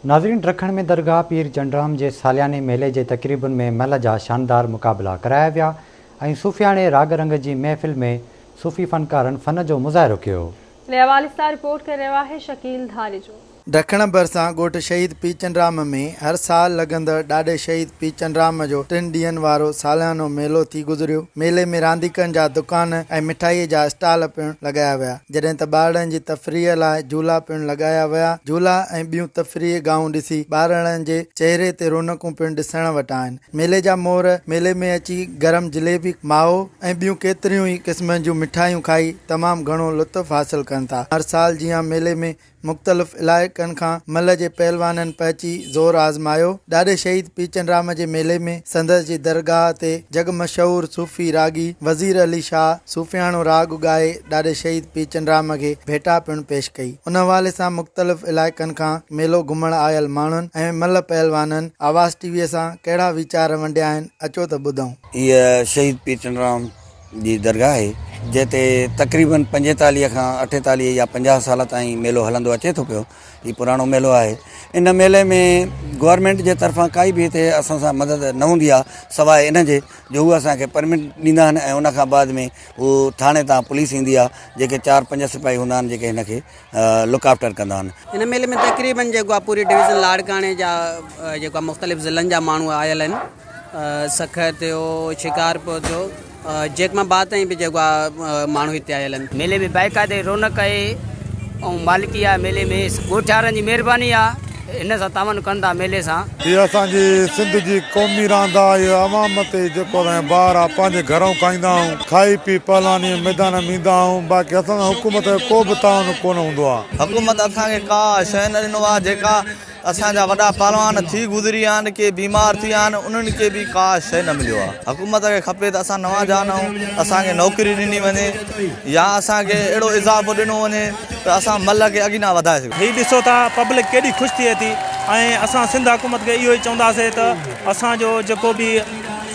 नाज़रीन, ॾखण में दरगाह पीर चंडराम जे सालियाने मेले जे तक़रीबुनि में महिल जा शानदार मुक़ाबला कराया विया ऐं सूफ़ियाणे राग रंग जी महफ़िल में सूफ़ी फ़नकारनि फ़न जो मुज़ाहिरो कयो। रिपोर्ट करे रहियो आहे शकील धारेजो। ॾखण भरिसां ॻोठ शहीद पीरचंद में हर साल लॻंदड़ ॾाढे शहीद पीरचंद जो 3 ॾींहनि वारो सालियानो मेलो थी गुज़रियो। मेले में रांदीकनि जा दुकान ऐं मिठाईअ जा स्टॉल पिणु लॻाया विया, जॾहिं त ॿारनि जी तफ़रीह लाइ झूला पिणु लॻाया विया। झूला ऐं ॿियूं तफ़रीह गाऊं ॾिसी ॿारनि जे चहिरे ते रौनकूं पिणु ॾिसण वटां आहिनि। मेले जा मोर मेले में अची गरम जलेबी, माओ ऐं ॿियूं केतिरियूं ई क़िस्मनि जूं मिठाइयूं खाई तमामु घणो लुत्फ़ हासिल कनि था। हर साल जीअं मेले में मुख़्तलिफ़ इलाइक़नि खां मल जे पहलवाननि पहुची ज़ोर आज़मायो। ॾाढे शहीद पीरचंद जे मेले में संदसि जी दरगाह ते जग मशहूर सूफ़ी रागी वज़ीर अली शाह सूफ़ियाणो राग ॻाए ॾाढे शहीद पीरचंद खे भेटा पिणु पेश कई। उन हवाले सां मुख़्तलिफ़ इलाइक़नि खां मेलो घुमण आयल माण्हुनि ऐं मल पहलवाननि आवाज़ टीवीअ सां कहिड़ा वीचार वंडिया आहिनि, अचो त ॿुधूं। इहा शहीद पीरचंद जी दरगाह आहे जिते तक़रीबन 45 खां 48 या 50 साल ताईं मेलो हलंदो अचे थो पियो। हीउ पुराणो मेलो आहे। इन मेले में गवर्नमेंट जे तरफ़ां काई बि हिते असां सां मदद न हूंदी आहे सवाइ इन जे जो उहे असांखे परमिट ॾींदा आहिनि ऐं उन खां बाद में उहो थाणे तां पुलिस ईंदी आहे जेके 4-5 सिपाही हूंदा आहिनि जेके हिनखे लुक आफ्टर कंदा आहिनि। इन मेले में तक़रीबन जेको आहे पूरी डिवीज़न लाड़काणे जा जेको आहे मुख़्तलिफ़ ज़िलनि जा माण्हू आयल आहिनि। सखर थियो, शिकारपुर थियो, जैकमाबाद ताईं बि जेको आहे माण्हू हिते आयल आहिनि। मेले में बाक़ाइदे रौनक आहे ऐं मालिकी आहे। मेले में ॻोठारनि जी महिरबानी आहे, हिन सां तावन कंदा मेले सां। हीअ असांजी सिंध जी क़ौमी रांदि आहे। इहा अवाम ते जेको ॿार आहे पंहिंजे घरों खाईंदा आहियूं, खाई पी पहलवानी मैदान में ईंदा आहियूं। बाक़ी असां हुकूमत जो को बि तावन कोन हूंदो आहे। हुकूमत असांखे का शइ न ॾिनो आहे। जेका असांजा वॾा पहलवान थी गुज़री आहिनि, के बीमार थी विया आहिनि, उन्हनि खे बि का शइ न मिलियो आहे। हुकूमत खे खपे त असां नवां जान आहियूं, असांखे नौकिरी ॾिनी वञे या असांखे अहिड़ो इज़ाफ़ो ॾिनो वञे त असां मल खे अॻियां वधाए सघूं। हीउ ॾिसो था पब्लिक केॾी ख़ुशि थिए थी ऐं असां सिंध हुकूमत खे इहो ई चवंदासीं त असांजो जेको बि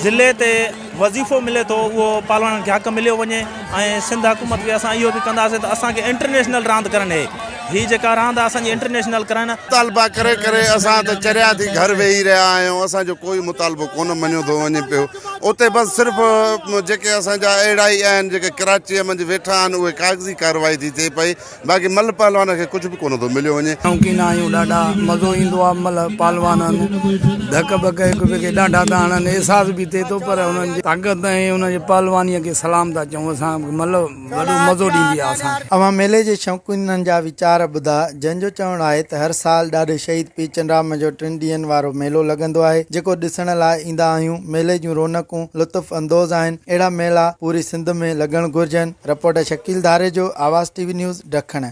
ज़िले ते वज़ीफ़ो मिले थो उहो पहलवाननि खे हक़ मिलियो वञे ऐं सिंध हुकूमत खे असां इहो बि कंदासीं त असांखे इंटरनेशनल रांदि करणु आहे। हीअ जेका रांदि आहे असांजी इंटरनेशनल करणु मुतालबा करे करे असां त चरिया थी घर वेही रहिया आहियूं। असांजो कोई मुतालबो कोन मञियो थो वञे पियो। उते बसि सिर्फ़ु जेके असांजा अहिड़ा ई आहिनि जेके कराचीअ मंझि वेठा आहिनि उहे कागज़ी कार्रवाई थी थिए पई। बाक़ी मल पहलवान खे कुझु बि कोन थो मिलियो वञे। शौक़ीन आहियूं, ॾाढा मज़ो ईंदो आहे। मल पहलवाननि धक बक हिक ॿिए खे ॾाढा था हणनि, अहसास बि थिए थो। पर उन्हनि जी ताक़त ऐं उन्हनि जी पहलवानीअ खे सलाम था चऊं। असां मल वॾो मज़ो ॾींदी आहे असां। अवां मेले जे शौक़ीननि जा वीचार ॿुधा, जंहिंजो चवणु आहे त हर साल ॾाढे शहीद पीरचंद जो 3 ॾींहनि वारो मेलो लॻंदो आहे जेको ॾिसण लाइ ईंदा आहियूं। मेले जूं रौनकूं लुत्फ़ अंदोज़ आहिनि। अहिड़ा मेला पूरी सिंध में लॻणु घुरिजनि। रिपोर्टर शकील धारेजो, आवाज़ टीवी न्यूज़, ॾखण।